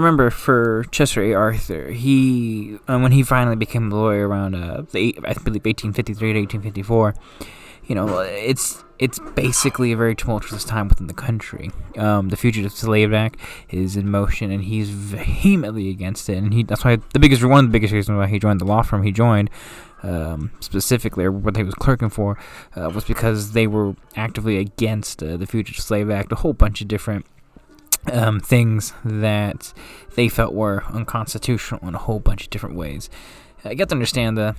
remember for Chester A. Arthur, he when he finally became a lawyer around I believe 1853 to 1854, it's basically a very tumultuous time within the country. The Fugitive Slave Act is in motion, and he's vehemently against it. And that's why one of the biggest reasons why he joined the law firm he joined, specifically, or what he was clerking for, was because they were actively against the Fugitive Slave Act, a whole bunch of different things that they felt were unconstitutional in a whole bunch of different ways. I get to understand the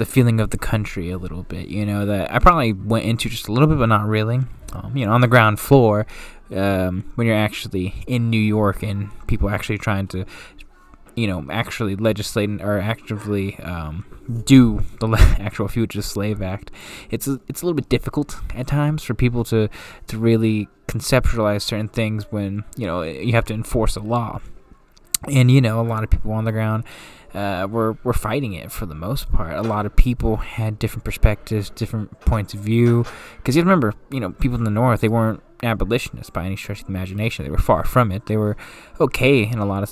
feeling of the country a little bit, that I probably went into just a little bit, but not really. On the ground floor, when you're actually in New York and people actually trying to, actually legislate or actively do the actual Fugitive Slave Act, it's a little bit difficult at times for people to really conceptualize certain things when, you have to enforce a law. And, a lot of people on the ground were fighting it for the most part. A lot of people had different perspectives, different points of view. Because you remember, people in the North, they weren't abolitionists by any stretch of the imagination. They were far from it. They were okay in a lot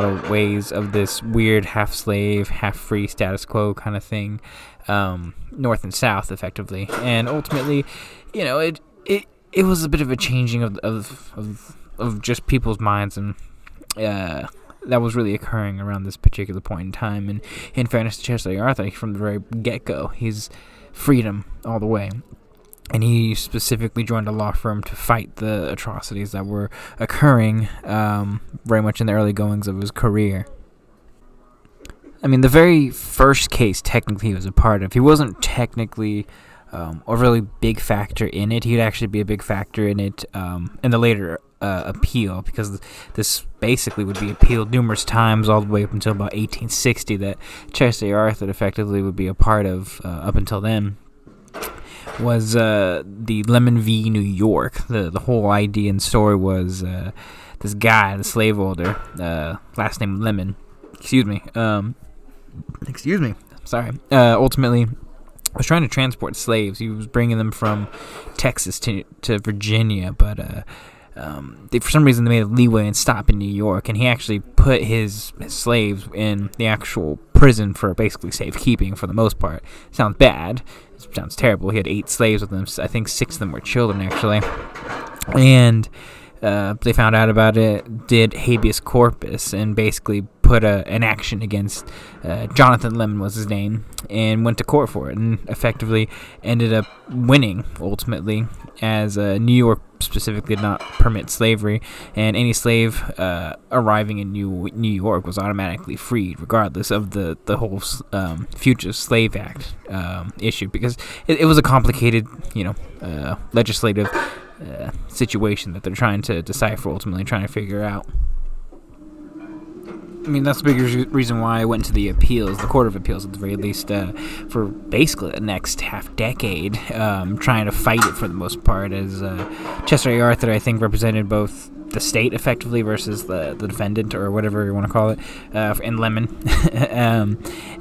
of ways of this weird half-slave, half-free status quo kind of thing, North and South, effectively. And ultimately, it was a bit of a changing of just people's minds, and that was really occurring around this particular point in time. And in fairness to Chester A. Arthur, from the very get-go, he's freedom all the way. And he specifically joined a law firm to fight the atrocities that were occurring very much in the early goings of his career. I mean, the very first case, technically, he was a part of, he wasn't technically a really big factor in it. He'd actually be a big factor in it in the later appeal, because this basically would be appealed numerous times all the way up until about 1860, that Chester A. Arthur effectively would be a part of up until then, was the Lemon v. New York. The whole idea and story was this guy, the slave holder, last name Lemon, ultimately was trying to transport slaves. He was bringing them from Texas to Virginia, but for some reason they made a leeway and stop in New York, and he actually put his slaves in the actual prison for basically safekeeping for the most part. Sounds bad. It sounds terrible. He had 8 slaves with him. I think 6 of them were children, actually. And they found out about it, did habeas corpus, and basically put an action against Jonathan Lemon was his name, and went to court for it, and effectively ended up winning, ultimately, as New York specifically did not permit slavery, and any slave arriving in New York was automatically freed, regardless of the whole Fugitive Slave Act issue, because it was a complicated, legislative situation that they're trying to decipher, ultimately trying to figure out. I mean, that's the big reason why I went to the appeals, the Court of Appeals at the very least, for basically the next half decade, trying to fight it for the most part, as Chester A. Arthur, I think, represented both the state effectively versus the defendant, or whatever you want to call it, in Lemon,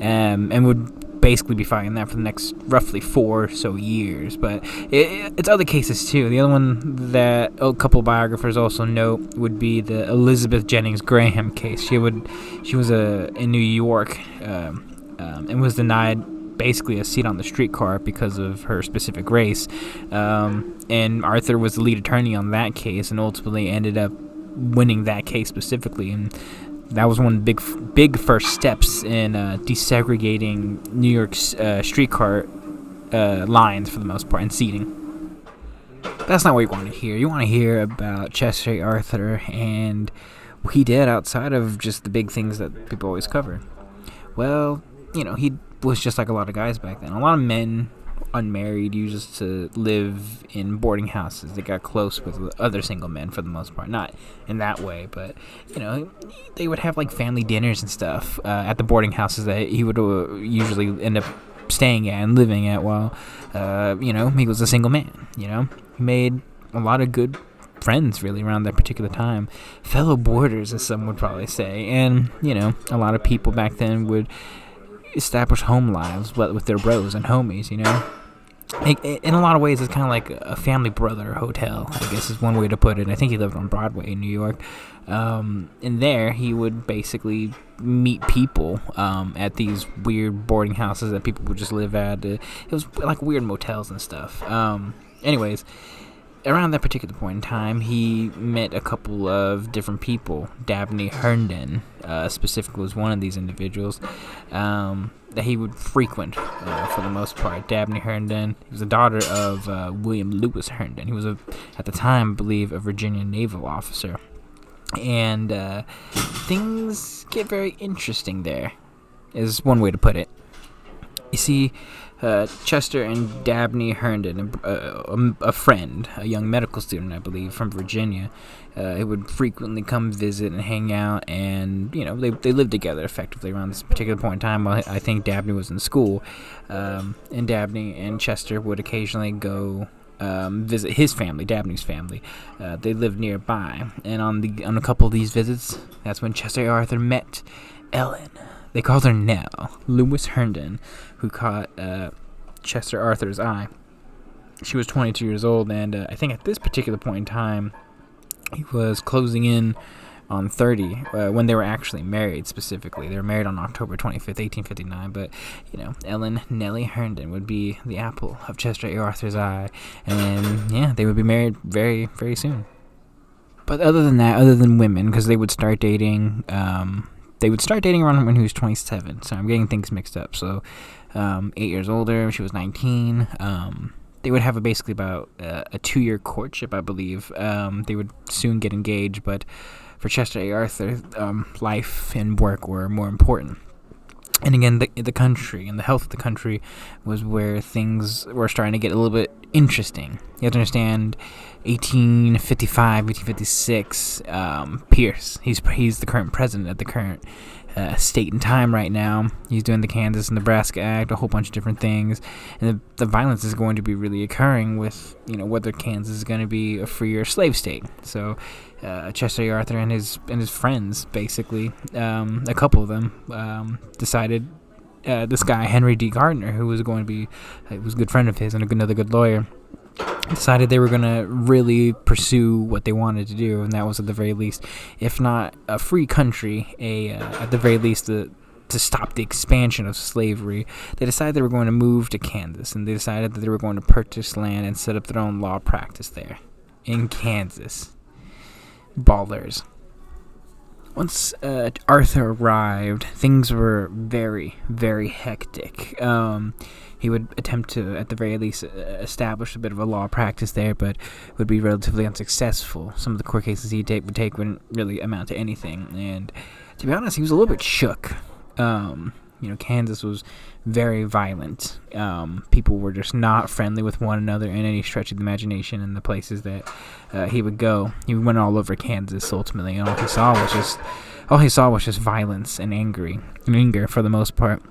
and would basically be fighting that for the next roughly 4 or so years. But it's other cases too. The other one that a couple of biographers also note would be the Elizabeth Jennings Graham case. She was in New York and was denied basically a seat on the streetcar because of her specific race, and Arthur was the lead attorney on that case, and ultimately ended up winning that case specifically. And that was one of the big first steps in desegregating New York's streetcar lines for the most part, and seating. That's not what you want to hear. You want to hear about Chester A. Arthur and what he did outside of just the big things that people always cover. Well, he was just like a lot of guys back then. A lot of men, unmarried, used to live in boarding houses. They got close with other single men for the most part. Not in that way, but they would have like family dinners and stuff at the boarding houses that he would usually end up staying at and living at while he was a single man. He made a lot of good friends really around that particular time, fellow boarders, as some would probably say. And a lot of people back then would establish home lives with their bros and homies, In a lot of ways, it's kind of like a family brother hotel, I guess is one way to put it. I think he lived on Broadway in New York. And there, he would basically meet people at these weird boarding houses that people would just live at. It was like weird motels and stuff. Anyways, around that particular point in time, he met a couple of different people. Dabney Herndon, specifically, was one of these individuals that he would frequent for the most part. Dabney Herndon, he was the daughter of William Lewis Herndon. He was, at the time, I believe, a Virginia naval officer. And things get very interesting there, is one way to put it. You see, Chester and Dabney Herndon, a friend, a young medical student, I believe, from Virginia, he would frequently come visit and hang out, and, they lived together effectively around this particular point in time. I think Dabney was in school, and Dabney and Chester would occasionally go visit his family, Dabney's family. They lived nearby, and on a couple of these visits, that's when Chester A. Arthur met Ellen. They called her Nell Lewis Herndon, who caught Chester Arthur's eye. She was 22 years old, and I think at this particular point in time, he was closing in on 30 when they were actually married. Specifically, they were married on October 25th, 1859. But Ellen Nellie Herndon would be the apple of Chester A. Arthur's eye, and they would be married very, very soon. But other than that, other than women, because they would start dating. They would start dating around when he was 27, so I'm getting things mixed up. So, 8 years older, she was 19. They would have basically about a 2-year courtship, I believe. They would soon get engaged, but for Chester A. Arthur, life and work were more important. And again, the country and the health of the country was where things were starting to get a little bit interesting. You have to understand, 1855, 1856, Pierce, he's the current president at the current state and time right now. He's doing the Kansas-Nebraska Act, a whole bunch of different things. And the violence is going to be really occurring with, whether Kansas is going to be a free or slave state. So Chester A. Arthur and his friends, basically, a couple of them, decided this guy, Henry D. Gardner, who was going to be, was a good friend of his and another good lawyer, decided they were going to really pursue what they wanted to do, and that was, at the very least, if not a free country, at the very least, to stop the expansion of slavery. They decided they were going to move to Kansas, and they decided that they were going to purchase land and set up their own law practice there in Kansas. Ballers. Once Arthur arrived, things were very, very hectic. He would attempt to, at the very least, establish a bit of a law practice there, but would be relatively unsuccessful. Some of the court cases he would take wouldn't really amount to anything. And to be honest, he was a little bit shook. Kansas was very violent. People were just not friendly with one another in any stretch of the imagination in the places that he would go. He went all over Kansas, ultimately, and all he saw was just violence and anger for the most part.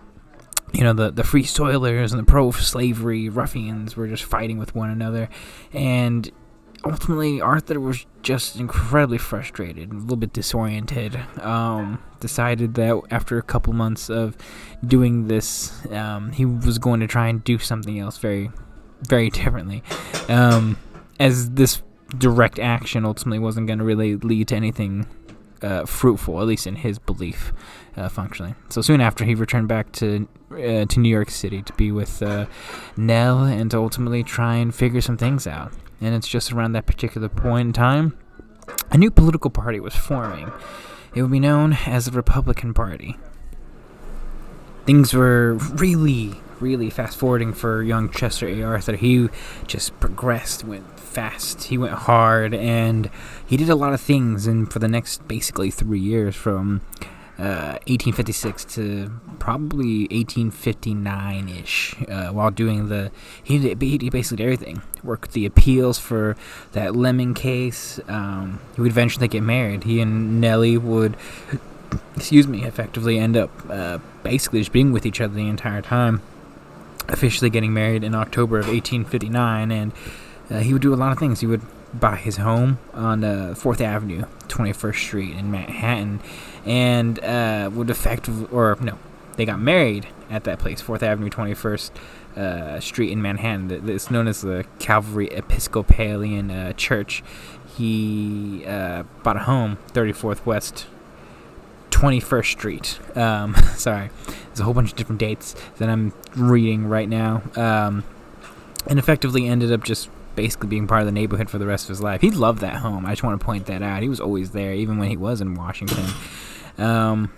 The free soilers and the pro-slavery ruffians were just fighting with one another, and ultimately Arthur was just incredibly frustrated, a little bit disoriented. Decided that after a couple months of doing this, he was going to try and do something else very, very differently, as this direct action ultimately wasn't going to really lead to anything fruitful, at least in his belief, functionally. So soon after, he returned back to New York City to be with Nell and to ultimately try and figure some things out. And it's just around that particular point in time, a new political party was forming. It would be known as the Republican Party. Things were really, really fast-forwarding for young Chester A. Arthur. He just progressed, went fast, he went hard, and he did a lot of things. And for the next, basically, 3 years, from 1856 to probably 1859-ish, while doing he basically did everything. Worked the appeals for that Lemon case. He would eventually get married. He and Nellie would, effectively end up basically just being with each other the entire time, officially getting married in October of 1859, and he would do a lot of things. He would buy his home on 4th Avenue, 21st Street in Manhattan, and they got married at that place, 4th Avenue, 21st Street in Manhattan. It's known as the Calvary Episcopalian Church. He bought a home, 34th West 21st Street. Sorry, there's a whole bunch of different dates that I'm reading right now. And effectively ended up just basically being part of the neighborhood for the rest of his life. He loved that home. I just want to point that out. He was always there, even when he was in Washington.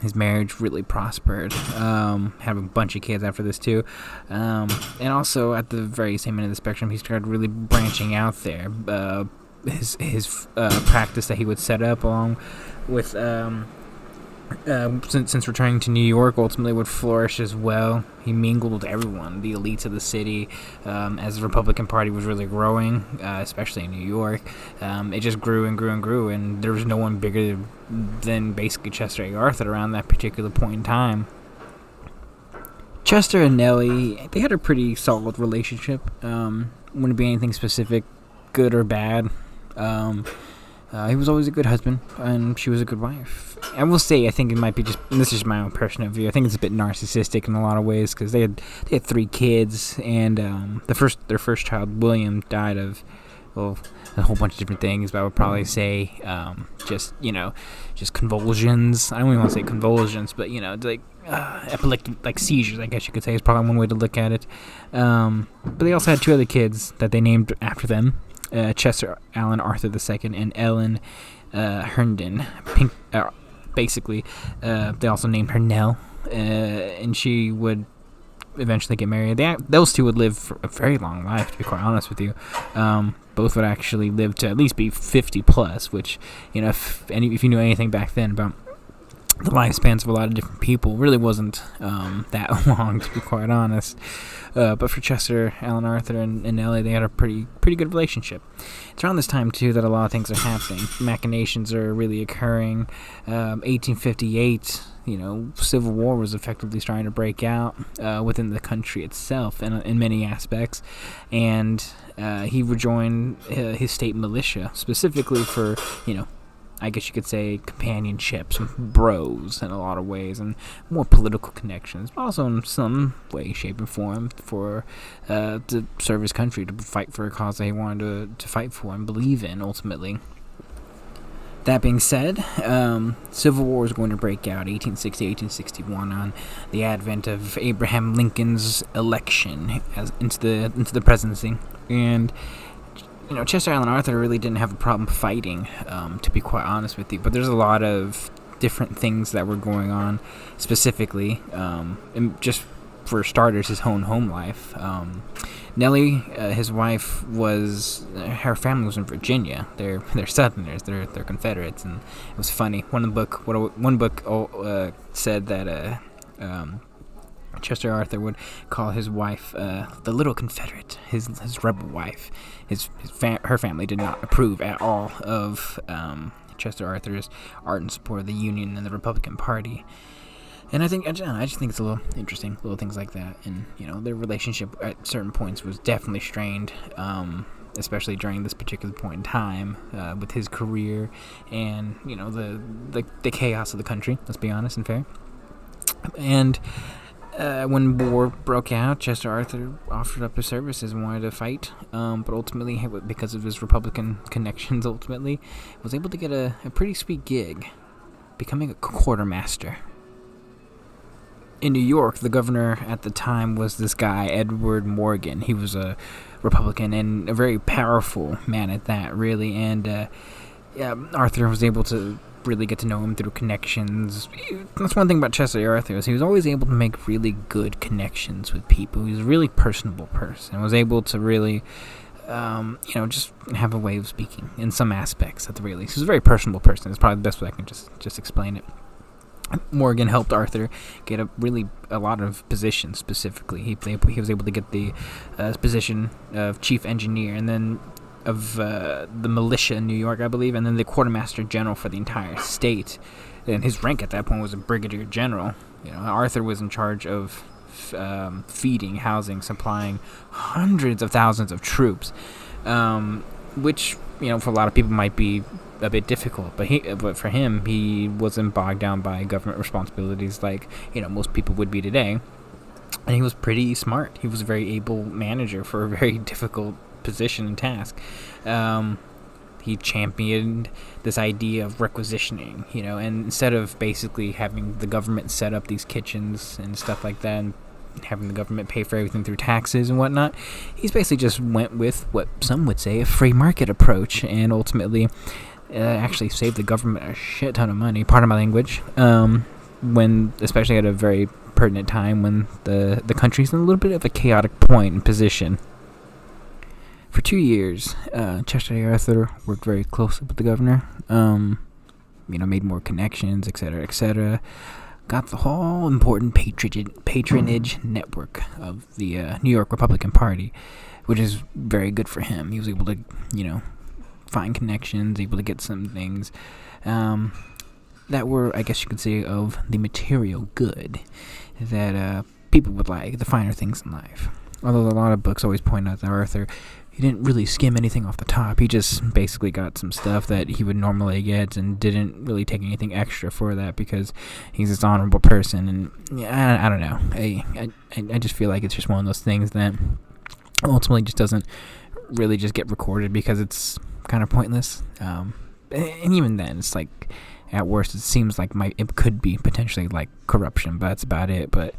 His marriage really prospered. Had a bunch of kids after this too. And also at the very same end of the spectrum, he started really branching out there. His practice that he would set up along with since returning to New York ultimately would flourish as well. He mingled with everyone, the elites of the city, as the Republican Party was really growing, especially in New York. It just grew and grew and grew, and there was no one bigger than basically Chester A. Arthur around that particular point in time. Chester and Nellie, they had a pretty solid relationship. Wouldn't be anything specific, good or bad. He was always a good husband, and she was a good wife. I will say, I think it might be just, and this is my own personal view, I think it's a bit narcissistic in a lot of ways, because they had 3 kids, and their first child, William, died of, well, a whole bunch of different things, but I would probably say just convulsions. I don't even want to say convulsions, but, like epileptic, like seizures, I guess you could say, is probably one way to look at it. But they also had 2 other kids that they named after them. Chester Alan Arthur II and Ellen Herndon. Basically, they also named her Nell, and she would eventually get married. Those 2 would live for a very long life, to be quite honest with you. Both would actually live to at least be 50 plus, which, if you knew anything back then about the lifespans of a lot of different people, really wasn't that long, to be quite honest. But for Chester, Alan Arthur, and Nellie, they had a pretty good relationship. It's around this time, too, that a lot of things are happening. Machinations are really occurring. 1858, Civil War was effectively starting to break out within the country itself in many aspects. And he rejoined his state militia, specifically for, I guess you could say companionship, some bros in a lot of ways, and more political connections, but also in some way, shape, and form to serve his country, to fight for a cause that he wanted to fight for and believe in, ultimately. That being said, Civil War is going to break out 1860, 1861 on the advent of Abraham Lincoln's election into the presidency, and Chester Alan Arthur really didn't have a problem fighting, to be quite honest with you. But there's a lot of different things that were going on, specifically, and just for starters, his own home life. Nellie, his wife, her family was in Virginia. They're Southerners. They're Confederates, and it was funny. One book said that Chester Arthur would call his wife the Little Confederate, his rebel wife. Her family did not approve at all of Chester Arthur's ardent support of the Union and the Republican Party. And I just think it's a little interesting, little things like that. And their relationship at certain points was definitely strained, especially during this particular point in time with his career and the chaos of the country. Let's be honest and fair. And when war broke out, Chester Arthur offered up his services and wanted to fight, but ultimately, because of his Republican connections, was able to get a pretty sweet gig, becoming a quartermaster. In New York, the governor at the time was this guy, Edward Morgan. He was a Republican and a very powerful man at that, really, and Arthur was able to really get to know him through connections. That's one thing about Chester Arthur, is he was always able to make really good connections with people. He was a really personable person and was able to really just have a way of speaking in some aspects at the very least. He was a very personable person. It's probably the best way I can just explain it. Morgan helped Arthur get a lot of positions. Specifically, he was able to get the position of chief engineer, and then of the militia in New York, I believe, and then the quartermaster general for the entire state. And his rank at that point was a brigadier general. Arthur was in charge of feeding, housing, supplying hundreds of thousands of troops, which for a lot of people might be a bit difficult, but for him, he wasn't bogged down by government responsibilities like most people would be today. and he was pretty smart. He was a very able manager for a very difficult position and task. He championed this idea of requisitioning, and instead of basically having the government set up these kitchens and stuff like that, and having the government pay for everything through taxes and whatnot, he's basically just went with what some would say a free market approach, and ultimately actually saved the government a shit ton of money. Pardon my language. When, especially at a very pertinent time when the country's in a little bit of a chaotic point and position. For 2 years, Chester A. Arthur worked very closely with the governor, made more connections, etc., etc. Got the whole important patronage network of the New York Republican Party, which is very good for him. He was able to, find connections, able to get some things that were, I guess you could say, of the material good that people would like, the finer things in life. Although a lot of books always point out that Arthur, he didn't really skim anything off the top. He just basically got some stuff that he would normally get and didn't really take anything extra for that because he's this honorable person. And I don't know. I just feel like it's just one of those things that ultimately just doesn't really just get recorded because it's kind of pointless. And even then, it's like, at worst, it seems like it could be potentially like corruption, but that's about it. But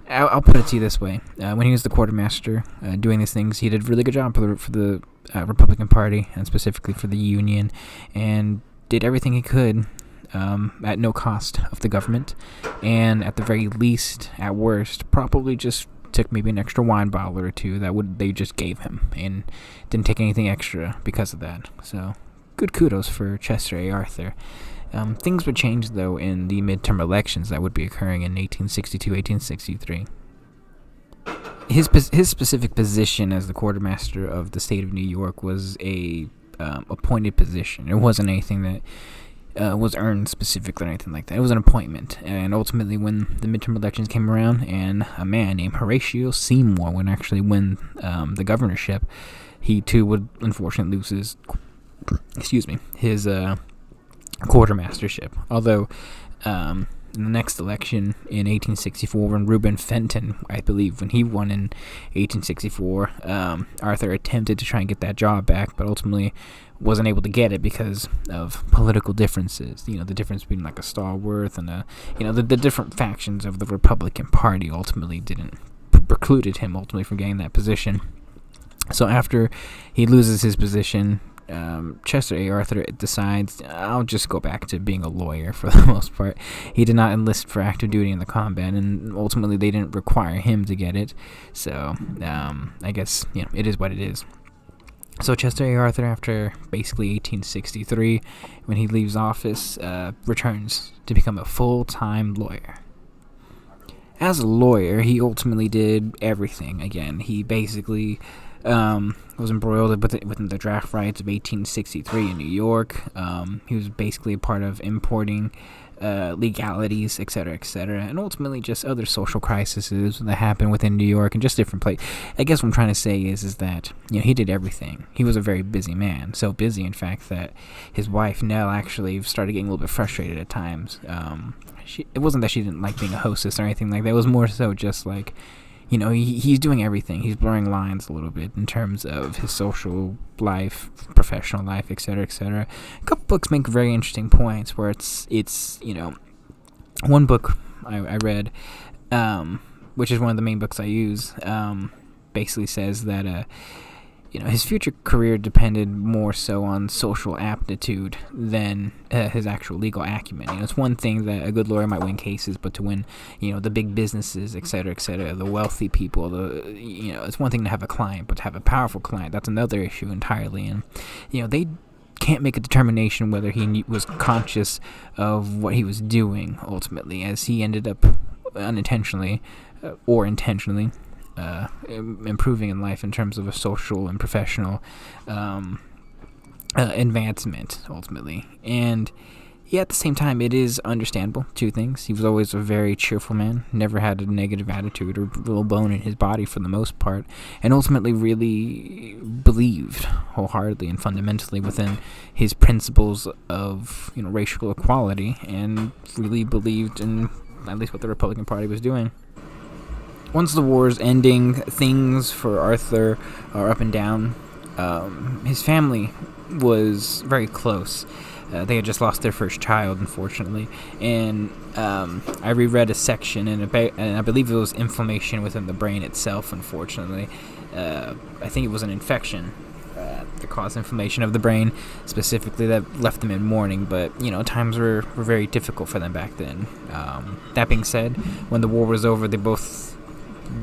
I'll put it to you this way: when he was the quartermaster doing these things, he did a really good job for the Republican Party and specifically for the Union, and did everything he could at no cost of the government, and at the very least, at worst, probably just took maybe an extra wine bottle or two they just gave him, and didn't take anything extra because of that. So, good kudos for Chester A. Arthur. Things would change, though, in the midterm elections that would be occurring in 1862-1863. His specific position as the quartermaster of the state of New York was a appointed position. It wasn't anything that was earned specifically or anything like that. It was an appointment. And ultimately, when the midterm elections came around and a man named Horatio Seymour would actually win the governorship, he, too, would unfortunately lose his quartermastership. Although in the next election in 1864, when Reuben Fenton, I believe, when he won in 1864, Arthur attempted to try and get that job back, but ultimately wasn't able to get it because of political differences. The difference between like a Stallworth and the different factions of the Republican Party ultimately didn't precluded him ultimately from getting that position. So after he loses his position, Chester A. Arthur decides, I'll just go back to being a lawyer for the most part. He did not enlist for active duty in the combat, and ultimately they didn't require him to get it. So, I guess, it is what it is. So Chester A. Arthur, after basically 1863, when he leaves office, returns to become a full-time lawyer. As a lawyer, he ultimately did everything. Again, he basically was embroiled within the draft riots of 1863 in New York. He was basically a part of importing legalities, etc., and ultimately just other social crises that happened within New York and just different places. I guess what I'm trying to say is that he did everything. He was a very busy man, so busy in fact that his wife Nell actually started getting a little bit frustrated at times. It wasn't that she didn't like being a hostess or anything like that. It was more so just like, he's doing everything. He's blurring lines a little bit in terms of his social life, professional life, etc., etc. A couple books make very interesting points where it's one book I read, which is one of the main books I use, basically says that his future career depended more so on social aptitude than his actual legal acumen. It's one thing that a good lawyer might win cases, but to win, the big businesses, etc., the wealthy people, it's one thing to have a client, but to have a powerful client, that's another issue entirely. And, they can't make a determination whether he was conscious of what he was doing ultimately, as he ended up unintentionally or intentionally improving in life in terms of a social and professional advancement ultimately. And at the same time, it is understandable. Two things: he was always a very cheerful man, never had a negative attitude or little bone in his body for the most part, and ultimately really believed wholeheartedly and fundamentally within his principles of racial equality, and really believed in at least what the Republican Party was doing. once the war's ending, things for Arthur are up and down. His family was very close. They had just lost their first child, unfortunately, and I reread a section, and I believe it was inflammation within the brain itself, unfortunately. I think it was an infection that caused inflammation of the brain, specifically, that left them in mourning, but, times were very difficult for them back then. That being said, when the war was over, they both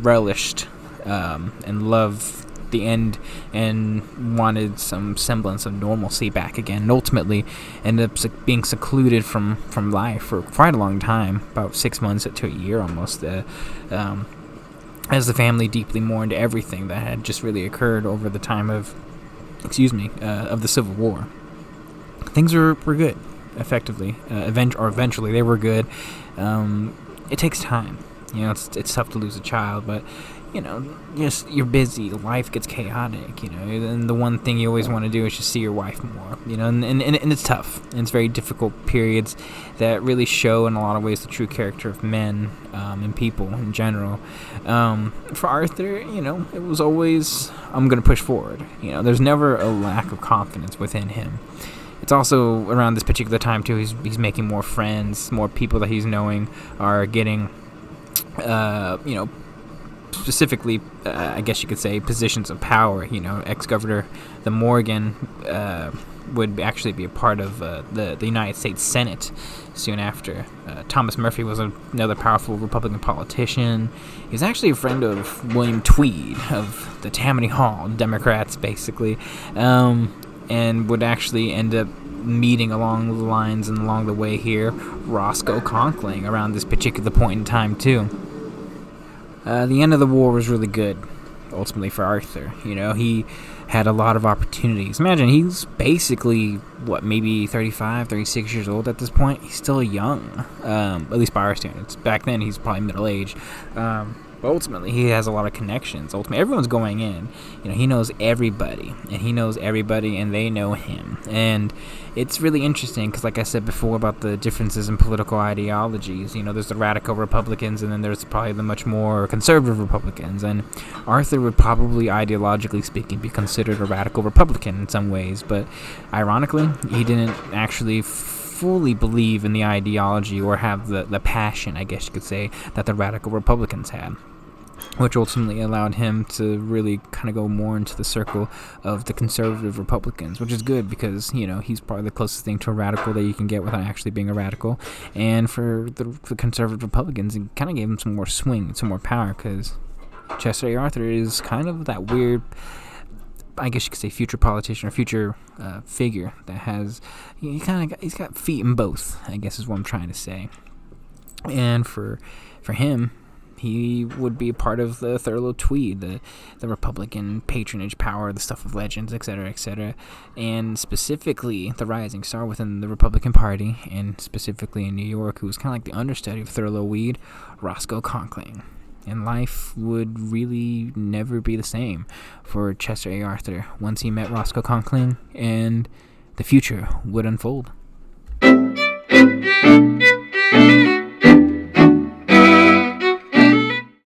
relished and loved the end and wanted some semblance of normalcy back again, and ultimately ended up being secluded from life for quite a long time, about 6 months to a year almost, as the family deeply mourned everything that had just really occurred over the time of the Civil War. Things were good, effectively. Eventually they were good. It takes time. It's tough to lose a child, but just you're busy, life gets chaotic, and the one thing you always want to do is just see your wife more, and it's tough, and it's very difficult periods that really show in a lot of ways the true character of men and people in general. For Arthur, it was always, I'm going to push forward. There's never a lack of confidence within him. It's also around this particular time, too, he's making more friends, more people that he's knowing are getting, specifically, I guess you could say, positions of power. Ex-Governor the Morgan would actually be a part of the United States Senate soon after. Thomas Murphy was another powerful Republican politician. He was actually a friend of William Tweed of the Tammany Hall Democrats, basically, and would actually end up meeting along the lines and along the way here Roscoe Conkling around this particular point in time, too. The end of the war was really good, ultimately, for Arthur. He had a lot of opportunities. Imagine, he's basically, maybe 35, 36 years old at this point. He's still young, at least by our standards. Back then, he's probably middle-aged. But ultimately, he has a lot of connections. Ultimately, everyone's going in. He knows everybody, and they know him. And it's really interesting because, like I said before about the differences in political ideologies, there's the radical Republicans, and then there's probably the much more conservative Republicans. And Arthur would probably, ideologically speaking, be considered a radical Republican in some ways. But ironically, he didn't actually fully believe in the ideology or have the passion, I guess you could say, that the radical Republicans had, which ultimately allowed him to really kind of go more into the circle of the conservative Republicans, which is good because, he's probably the closest thing to a radical that you can get without actually being a radical. And for the conservative Republicans, it kind of gave him some more swing, some more power, because Chester A. Arthur is kind of that weird, I guess you could say, future politician or future figure that has, he's got feet in both, I guess is what I'm trying to say. And for him, he would be a part of the Thurlow Tweed, the Republican patronage power, the stuff of legends, etc., and specifically the rising star within the Republican Party, and specifically in New York, who was kind of like the understudy of Thurlow Weed, Roscoe Conkling. And life would really never be the same for Chester A. Arthur once he met Roscoe Conkling, and the future would unfold.